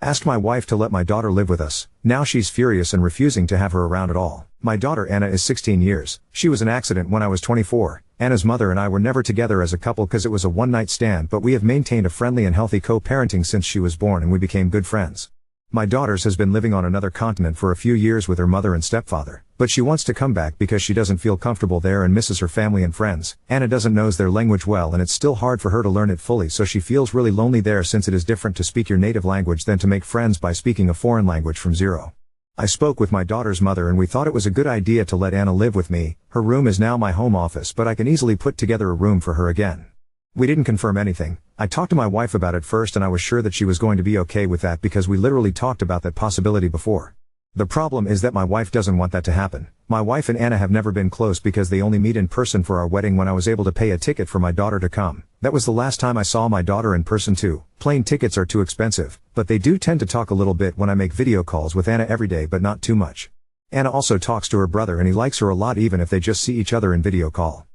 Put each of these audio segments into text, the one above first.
Asked my wife to let my daughter live with us. Now she's furious and refusing to have her around at all. My daughter Anna is 16 years. She was an accident when I was 24. Anna's mother and I were never together as a couple because it was a one-night stand, but we have maintained a friendly and healthy co-parenting since she was born and we became good friends. My daughter's has been living on another continent for a few years with her mother and stepfather, but she wants to come back because she doesn't feel comfortable there and misses her family and friends. Anna doesn't knows their language well and it's still hard for her to learn it fully, so she feels really lonely there since it is different to speak your native language than to make friends by speaking a foreign language from zero. I spoke with my daughter's mother and we thought it was a good idea to let Anna live with me. Her room is now my home office, but I can easily put together a room for her again. We didn't confirm anything. I talked to my wife about it first and I was sure that she was going to be okay with that because we literally talked about that possibility before. The problem is that my wife doesn't want that to happen. My wife and Anna have never been close because they only meet in person for our wedding when I was able to pay a ticket for my daughter to come. That was the last time I saw my daughter in person too. Plane tickets are too expensive, but they do tend to talk a little bit when I make video calls with Anna every day, but not too much. Anna also talks to her brother and he likes her a lot even if they just see each other in video call.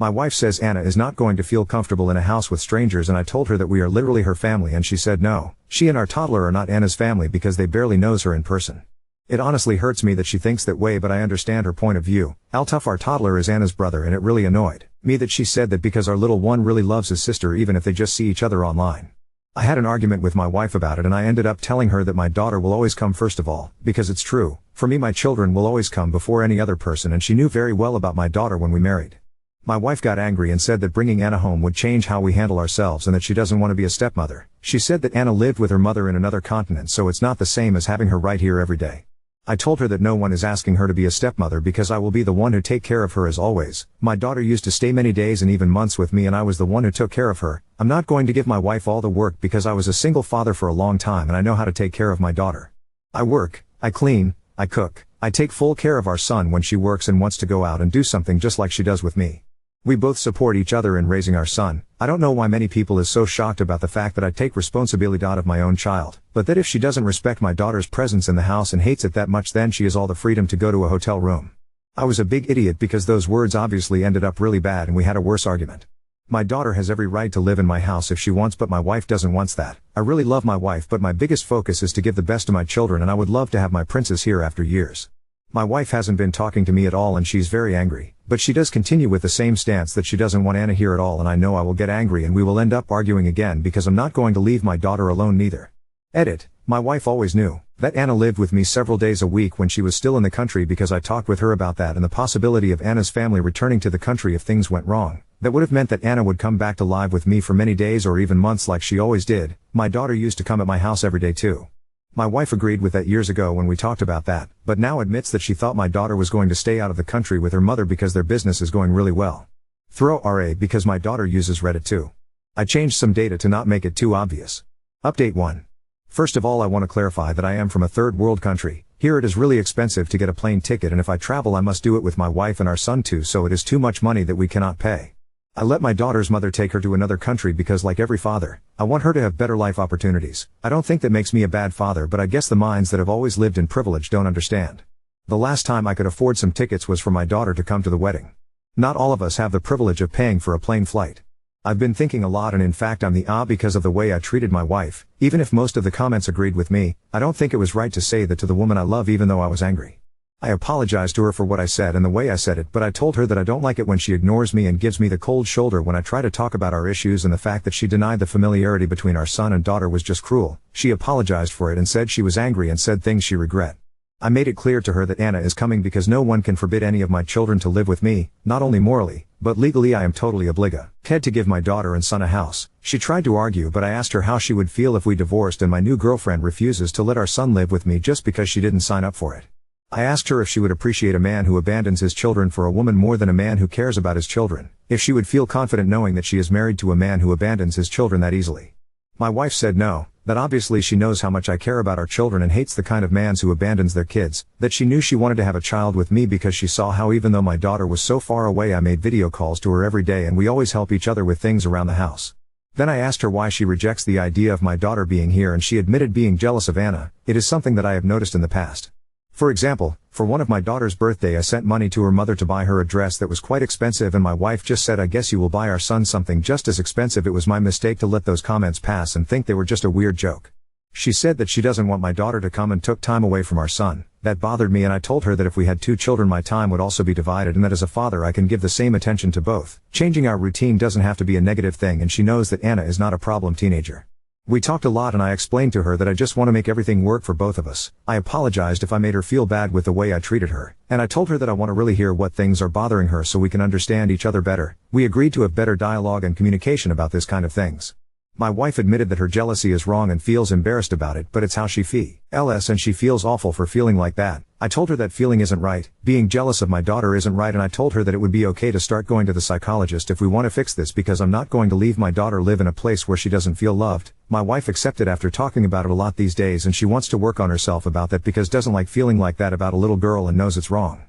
My wife says Anna is not going to feel comfortable in a house with strangers and I told her that we are literally her family and she said no. She and our toddler are not Anna's family because they barely knows her in person. It honestly hurts me that she thinks that way, but I understand her point of view. Altaf, our toddler, is Anna's brother and it really annoyed me that she said that because our little one really loves his sister even if they just see each other online. I had an argument with my wife about it and I ended up telling her that my daughter will always come first of all, because it's true. For me, my children will always come before any other person, and she knew very well about my daughter when we married. My wife got angry and said that bringing Anna home would change how we handle ourselves and that she doesn't want to be a stepmother. She said that Anna lived with her mother in another continent, so it's not the same as having her right here every day. I told her that no one is asking her to be a stepmother because I will be the one who take care of her as always. My daughter used to stay many days and even months with me and I was the one who took care of her. I'm not going to give my wife all the work because I was a single father for a long time and I know how to take care of my daughter. I work, I clean, I cook, I take full care of our son when she works and wants to go out and do something just like she does with me. We both support each other in raising our son. I don't know why many people is so shocked about the fact that I take responsibility of my own child, but that if she doesn't respect my daughter's presence in the house and hates it that much, then she has all the freedom to go to a hotel room. I was a big idiot because those words obviously ended up really bad and we had a worse argument. My daughter has every right to live in my house if she wants, but my wife doesn't want that. I really love my wife, but my biggest focus is to give the best to my children and I would love to have my princess here after years. My wife hasn't been talking to me at all and she's very angry, but she does continue with the same stance that she doesn't want Anna here at all, and I know I will get angry and we will end up arguing again because I'm not going to leave my daughter alone neither. Edit. My wife always knew that Anna lived with me several days a week when she was still in the country because I talked with her about that and the possibility of Anna's family returning to the country if things went wrong. That would have meant that Anna would come back to live with me for many days or even months like she always did. My daughter used to come at my house every day too. My wife agreed with that years ago when we talked about that, but now admits that she thought my daughter was going to stay out of the country with her mother because their business is going really well. Throw RA because my daughter uses Reddit too. I changed some data to not make it too obvious. Update 1. First of all, I want to clarify that I am from a third world country. Here it is really expensive to get a plane ticket, and if I travel I must do it with my wife and our son too, so it is too much money that we cannot pay. I let my daughter's mother take her to another country because, like every father, I want her to have better life opportunities. I don't think that makes me a bad father, but I guess the minds that have always lived in privilege don't understand. The last time I could afford some tickets was for my daughter to come to the wedding. Not all of us have the privilege of paying for a plane flight. I've been thinking a lot, and in fact I'm the because of the way I treated my wife. Even if most of the comments agreed with me, I don't think it was right to say that to the woman I love even though I was angry. I apologized to her for what I said and the way I said it, but I told her that I don't like it when she ignores me and gives me the cold shoulder when I try to talk about our issues, and the fact that she denied the familiarity between our son and daughter was just cruel. She apologized for it and said she was angry and said things she regret. I made it clear to her that Anna is coming because no one can forbid any of my children to live with me, not only morally, but legally I am totally obligated to give my daughter and son a house. She tried to argue, but I asked her how she would feel if we divorced and my new girlfriend refuses to let our son live with me just because she didn't sign up for it. I asked her if she would appreciate a man who abandons his children for a woman more than a man who cares about his children, if she would feel confident knowing that she is married to a man who abandons his children that easily. My wife said no, that obviously she knows how much I care about our children and hates the kind of mans who abandons their kids, that she knew she wanted to have a child with me because she saw how even though my daughter was so far away I made video calls to her every day and we always help each other with things around the house. Then I asked her why she rejects the idea of my daughter being here, and she admitted being jealous of Anna. It is something that I have noticed in the past. For example, for one of my daughter's birthday I sent money to her mother to buy her a dress that was quite expensive, and my wife just said, "I guess you will buy our son something just as expensive." It was my mistake to let those comments pass and think they were just a weird joke. She said that she doesn't want my daughter to come and took time away from our son. That bothered me, and I told her that if we had 2 children my time would also be divided, and that as a father I can give the same attention to both. Changing our routine doesn't have to be a negative thing, and she knows that Anna is not a problem teenager. We talked a lot and I explained to her that I just want to make everything work for both of us. I apologized if I made her feel bad with the way I treated her, and I told her that I want to really hear what things are bothering her so we can understand each other better. We agreed to have better dialogue and communication about this kind of things. My wife admitted that her jealousy is wrong and feels embarrassed about it, but it's how she feels, and she feels awful for feeling like that. I told her that feeling isn't right, being jealous of my daughter isn't right, and I told her that it would be okay to start going to the psychologist if we want to fix this, because I'm not going to leave my daughter live in a place where she doesn't feel loved. My wife accepted after talking about it a lot these days, and she wants to work on herself about that because doesn't like feeling like that about a little girl and knows it's wrong.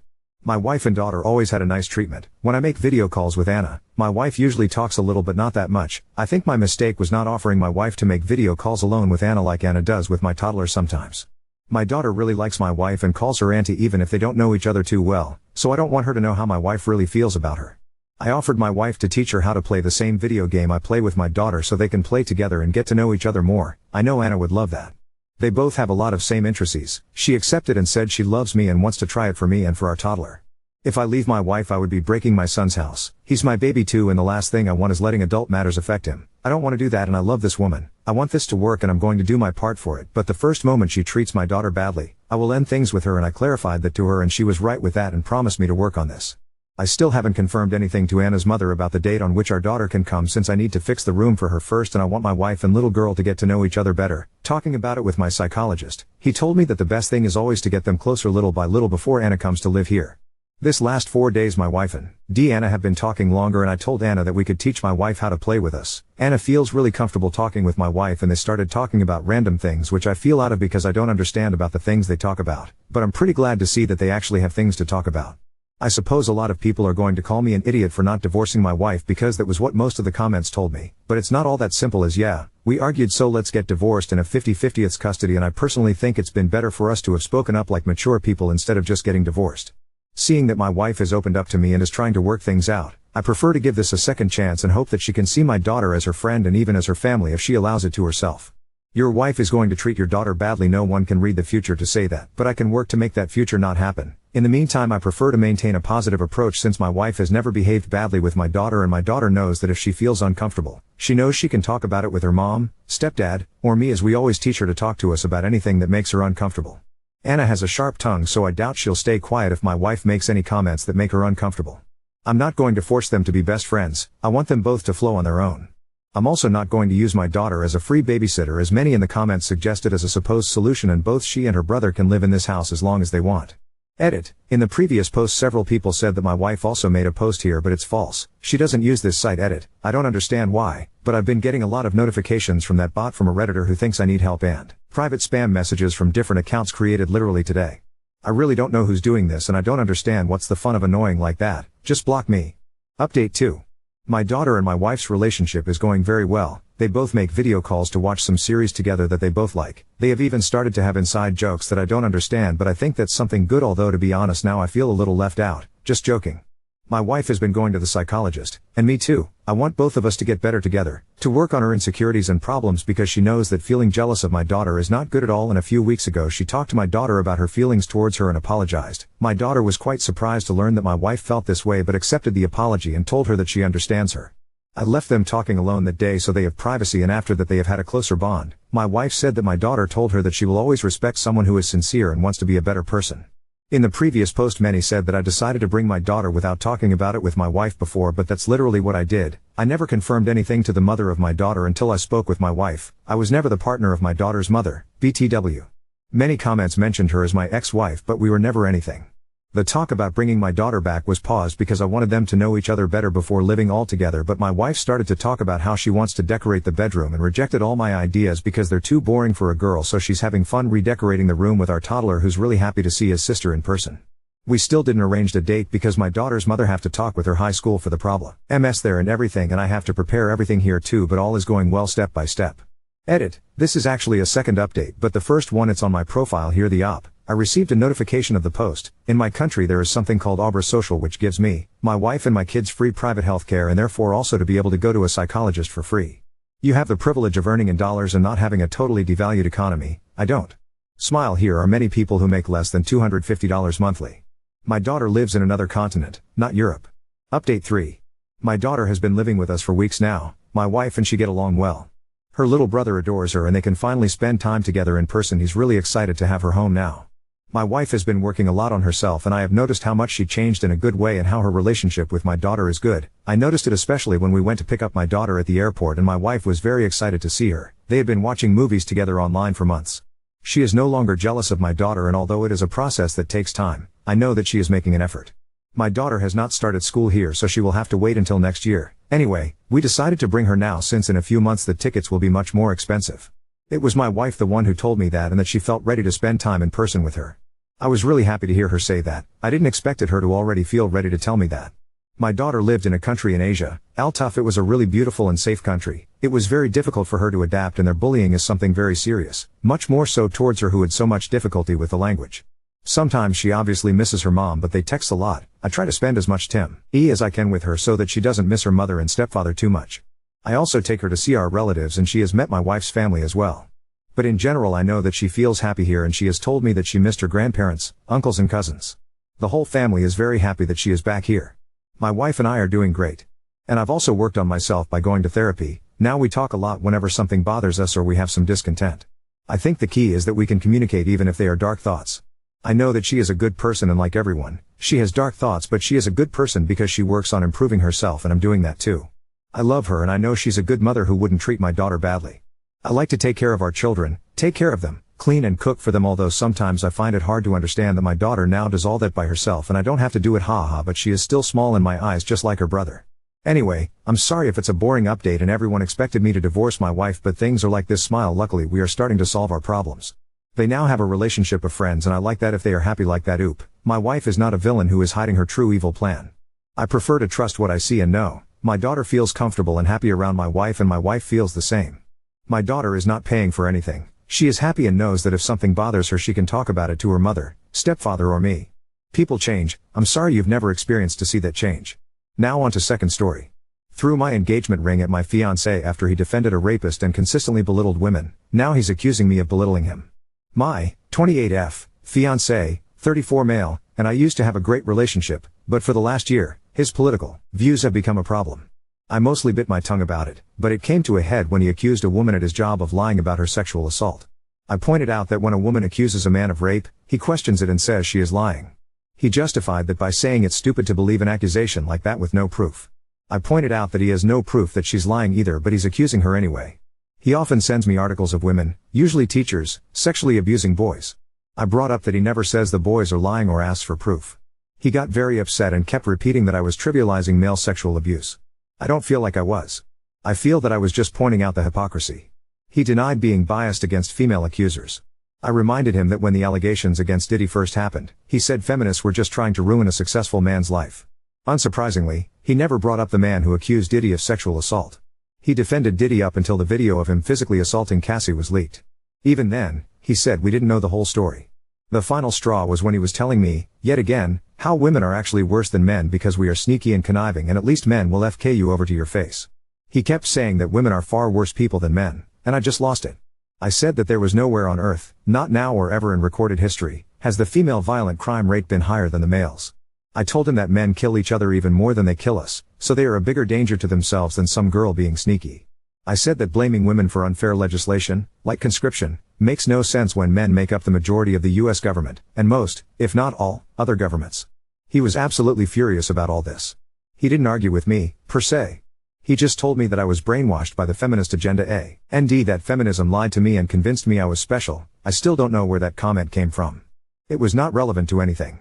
My wife and daughter always had a nice treatment. When I make video calls with Anna, my wife usually talks a little but not that much. I think my mistake was not offering my wife to make video calls alone with Anna like Anna does with my toddler sometimes. My daughter really likes my wife and calls her auntie even if they don't know each other too well, so I don't want her to know how my wife really feels about her. I offered my wife to teach her how to play the same video game I play with my daughter so they can play together and get to know each other more. I know Anna would love that. They both have a lot of same interests. She accepted and said she loves me and wants to try it for me and for our toddler. If I leave my wife I would be breaking my son's house. He's my baby too, and the last thing I want is letting adult matters affect him. I don't want to do that, and I love this woman. I want this to work and I'm going to do my part for it, but the first moment she treats my daughter badly, I will end things with her, and I clarified that to her and she was right with that and promised me to work on this. I still haven't confirmed anything to Anna's mother about the date on which our daughter can come, since I need to fix the room for her first and I want my wife and little girl to get to know each other better. Talking about it with my psychologist, he told me that the best thing is always to get them closer little by little before Anna comes to live here. This last 4 days my wife and Anna have been talking longer, and I told Anna that we could teach my wife how to play with us. Anna feels really comfortable talking with my wife, and they started talking about random things which I feel out of because I don't understand about the things they talk about, but I'm pretty glad to see that they actually have things to talk about. I suppose a lot of people are going to call me an idiot for not divorcing my wife because that was what most of the comments told me, but it's not all that simple as yeah, we argued so let's get divorced and have 50-50 it's custody, and I personally think it's been better for us to have spoken up like mature people instead of just getting divorced. Seeing that my wife has opened up to me and is trying to work things out, I prefer to give this a second chance and hope that she can see my daughter as her friend and even as her family if she allows it to herself. Your wife is going to treat your daughter badly. No one can read the future to say that, but I can work to make that future not happen. In the meantime, I prefer to maintain a positive approach since my wife has never behaved badly with my daughter, and my daughter knows that if she feels uncomfortable, she knows she can talk about it with her mom, stepdad, or me, as we always teach her to talk to us about anything that makes her uncomfortable. Anna has a sharp tongue, so I doubt she'll stay quiet if my wife makes any comments that make her uncomfortable. I'm not going to force them to be best friends. I want them both to flow on their own. I'm also not going to use my daughter as a free babysitter, as many in the comments suggested as a supposed solution, and both she and her brother can live in this house as long as they want. Edit. In the previous post several people said that my wife also made a post here, but it's false. She doesn't use this site. Edit. I don't understand why, but I've been getting a lot of notifications from that bot from a Redditor who thinks I need help, and private spam messages from different accounts created literally today. I really don't know who's doing this, and I don't understand what's the fun of annoying like that. Just block me. Update 2. My daughter and my wife's relationship is going very well. They both make video calls to watch some series together that they both like. They have even started to have inside jokes that I don't understand, but I think that's something good, although to be honest now I feel a little left out. Just joking. My wife has been going to the psychologist, and me too. I want both of us to get better together, to work on her insecurities and problems, because she knows that feeling jealous of my daughter is not good at all, and a few weeks ago she talked to my daughter about her feelings towards her and apologized. My daughter was quite surprised to learn that my wife felt this way, but accepted the apology and told her that she understands her. I left them talking alone that day so they have privacy, and after that they have had a closer bond. My wife said that my daughter told her that she will always respect someone who is sincere and wants to be a better person. In the previous post many said that I decided to bring my daughter without talking about it with my wife before, but that's literally what I did. I never confirmed anything to the mother of my daughter until I spoke with my wife. I was never the partner of my daughter's mother, BTW. Many comments mentioned her as my ex-wife, but we were never anything. The talk about bringing my daughter back was paused because I wanted them to know each other better before living all together, but my wife started to talk about how she wants to decorate the bedroom and rejected all my ideas because they're too boring for a girl, so she's having fun redecorating the room with our toddler, who's really happy to see his sister in person. We still didn't arrange a date because my daughter's mother have to talk with her high school for the problem. MS there and everything, and I have to prepare everything here too, but all is going well step by step. Edit. This is actually a second update, but the first one, it's on my profile here, the op. I received a notification of the post. In my country there is something called Abra Social, which gives me, my wife and my kids free private health care, and therefore also to be able to go to a psychologist for free. You have the privilege of earning in dollars and not having a totally devalued economy. I don't. Smile, here are many people who make less than $250 monthly. My daughter lives in another continent, not Europe. Update 3. My daughter has been living with us for weeks now. My wife and she get along well. Her little brother adores her and they can finally spend time together in person. He's really excited to have her home now. My wife has been working a lot on herself and I have noticed how much she changed in a good way and how her relationship with my daughter is good. I noticed it especially when we went to pick up my daughter at the airport and my wife was very excited to see her. They had been watching movies together online for months. She is no longer jealous of my daughter, and although it is a process that takes time, I know that she is making an effort. My daughter has not started school here, so she will have to wait until next year. Anyway, we decided to bring her now since in a few months the tickets will be much more expensive. It was my wife the one who told me that and that she felt ready to spend time in person with her. I was really happy to hear her say that. I didn't expect her to already feel ready to tell me that. My daughter lived in a country in Asia, Altaf. It was a really beautiful and safe country. It was very difficult for her to adapt and their bullying is something very serious, much more so towards her who had so much difficulty with the language. Sometimes she obviously misses her mom, but they text a lot. I try to spend as much time as I can with her so that she doesn't miss her mother and stepfather too much. I also take her to see our relatives and she has met my wife's family as well. But in general I know that she feels happy here and she has told me that she missed her grandparents, uncles and cousins. The whole family is very happy that she is back here. My wife and I are doing great. And I've also worked on myself by going to therapy. Now we talk a lot whenever something bothers us or we have some discontent. I think the key is that we can communicate even if they are dark thoughts. I know that she is a good person and like everyone, she has dark thoughts, but she is a good person because she works on improving herself and I'm doing that too. I love her and I know she's a good mother who wouldn't treat my daughter badly. I like to take care of our children, take care of them, clean and cook for them, although sometimes I find it hard to understand that my daughter now does all that by herself and I don't have to do it, haha, but she is still small in my eyes just like her brother. Anyway, I'm sorry if it's a boring update and everyone expected me to divorce my wife, but things are like this. Smile, luckily we are starting to solve our problems. They now have a relationship of friends and I like that if they are happy like that. Oop, my wife is not a villain who is hiding her true evil plan. I prefer to trust what I see and know. My daughter feels comfortable and happy around my wife and my wife feels the same. My daughter is not paying for anything. She is happy and knows that if something bothers her she can talk about it to her mother, stepfather or me. People change. I'm sorry you've never experienced to see that change. Now on to second story. Threw my engagement ring at my fiancé after he defended a rapist and consistently belittled women. Now he's accusing me of belittling him. My 28F fiancé, 34 male, and I used to have a great relationship, but for the last year, his political views have become a problem. I mostly bit my tongue about it, but it came to a head when he accused a woman at his job of lying about her sexual assault. I pointed out that when a woman accuses a man of rape, he questions it and says she is lying. He justified that by saying it's stupid to believe an accusation like that with no proof. I pointed out that he has no proof that she's lying either, but he's accusing her anyway. He often sends me articles of women, usually teachers, sexually abusing boys. I brought up that he never says the boys are lying or asks for proof. He got very upset and kept repeating that I was trivializing male sexual abuse. I don't feel like I was. I feel that I was just pointing out the hypocrisy. He denied being biased against female accusers. I reminded him that when the allegations against Diddy first happened, he said feminists were just trying to ruin a successful man's life. Unsurprisingly, he never brought up the man who accused Diddy of sexual assault. He defended Diddy up until the video of him physically assaulting Cassie was leaked. Even then, he said we didn't know the whole story. The final straw was when he was telling me, yet again, how women are actually worse than men because we are sneaky and conniving and at least men will FK you over to your face. He kept saying that women are far worse people than men, and I just lost it. I said that there was nowhere on earth, not now or ever in recorded history, has the female violent crime rate been higher than the males. I told him that men kill each other even more than they kill us, so they are a bigger danger to themselves than some girl being sneaky. I said that blaming women for unfair legislation, like conscription, makes no sense when men make up the majority of the US government, and most, if not all, other governments. He was absolutely furious about all this. He didn't argue with me, per se. He just told me that I was brainwashed by the feminist agenda and that feminism lied to me and convinced me I was special. I still don't know where that comment came from. It was not relevant to anything.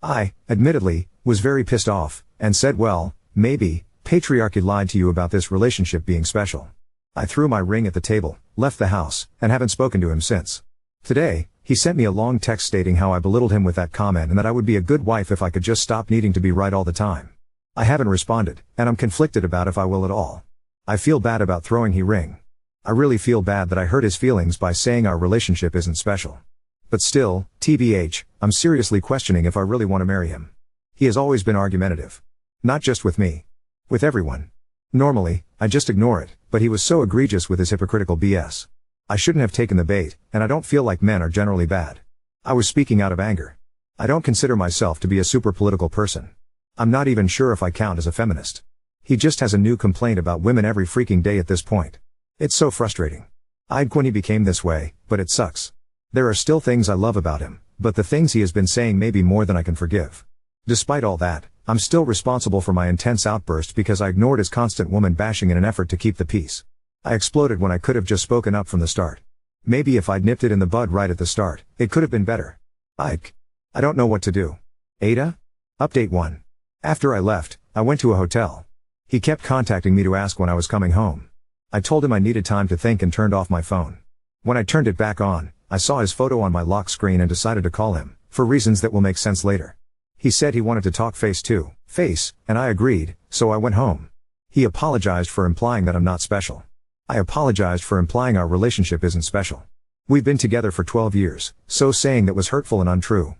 I, admittedly, was very pissed off, and said, well, maybe, patriarchy lied to you about this relationship being special. I threw my ring at the table, left the house, and haven't spoken to him since. Today, he sent me a long text stating how I belittled him with that comment and that I would be a good wife if I could just stop needing to be right all the time. I haven't responded, and I'm conflicted about if I will at all. I feel bad about throwing his ring. I really feel bad that I hurt his feelings by saying our relationship isn't special. But still, TBH, I'm seriously questioning if I really want to marry him. He has always been argumentative. Not just with me. With everyone. Normally, I just ignore it, but he was so egregious with his hypocritical BS. I shouldn't have taken the bait, and I don't feel like men are generally bad. I was speaking out of anger. I don't consider myself to be a super political person. I'm not even sure if I count as a feminist. He just has a new complaint about women every freaking day at this point. It's so frustrating. I'd when he became this way, but it sucks. There are still things I love about him, but the things he has been saying may be more than I can forgive. Despite all that, I'm still responsible for my intense outburst because I ignored his constant woman bashing in an effort to keep the peace. I exploded when I could have just spoken up from the start. Maybe if I'd nipped it in the bud right at the start, it could have been better. I don't know what to do. Ada? Update 1. After I left, I went to a hotel. He kept contacting me to ask when I was coming home. I told him I needed time to think and turned off my phone. When I turned it back on, I saw his photo on my lock screen and decided to call him, for reasons that will make sense later. He said he wanted to talk face to face, and I agreed, so I went home. He apologized for implying that I'm not special. I apologized for implying our relationship isn't special. We've been together for 12 years, so saying that was hurtful and untrue.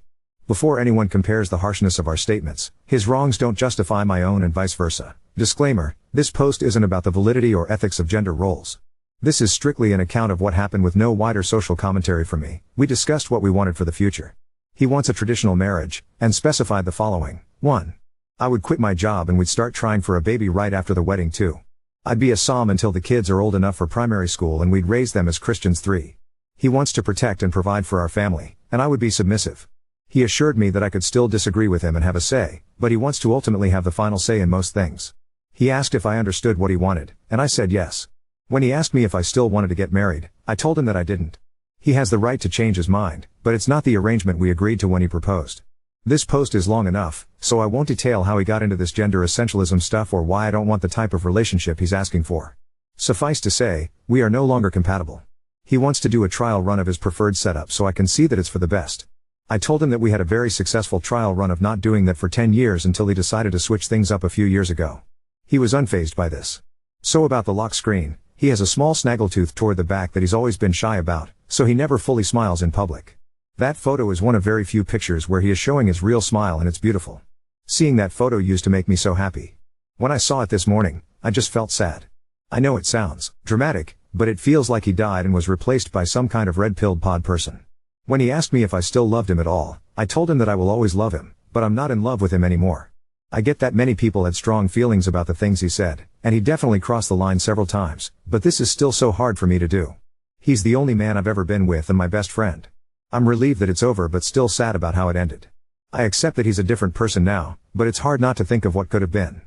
Before anyone compares the harshness of our statements, his wrongs don't justify my own and vice versa. Disclaimer, this post isn't about the validity or ethics of gender roles. This is strictly an account of what happened with no wider social commentary from me. We discussed what we wanted for the future. He wants a traditional marriage, and specified the following. 1. I would quit my job and we'd start trying for a baby right after the wedding. 2. I'd be a psalm until the kids are old enough for primary school and we'd raise them as Christians. 3. He wants to protect and provide for our family, and I would be submissive. He assured me that I could still disagree with him and have a say, but he wants to ultimately have the final say in most things. He asked if I understood what he wanted, and I said yes. When he asked me if I still wanted to get married, I told him that I didn't. He has the right to change his mind, but it's not the arrangement we agreed to when he proposed. This post is long enough, so I won't detail how he got into this gender essentialism stuff or why I don't want the type of relationship he's asking for. Suffice to say, we are no longer compatible. He wants to do a trial run of his preferred setup so I can see that it's for the best. I told him that we had a very successful trial run of not doing that for 10 years until he decided to switch things up a few years ago. He was unfazed by this. So about the lock screen, he has a small snaggletooth toward the back that he's always been shy about, so he never fully smiles in public. That photo is one of very few pictures where he is showing his real smile and it's beautiful. Seeing that photo used to make me so happy. When I saw it this morning, I just felt sad. I know it sounds dramatic, but it feels like he died and was replaced by some kind of red-pilled pod person. When he asked me if I still loved him at all, I told him that I will always love him, but I'm not in love with him anymore. I get that many people had strong feelings about the things he said, and he definitely crossed the line several times, but this is still so hard for me to do. He's the only man I've ever been with and my best friend. I'm relieved that it's over but still sad about how it ended. I accept that he's a different person now, but it's hard not to think of what could have been.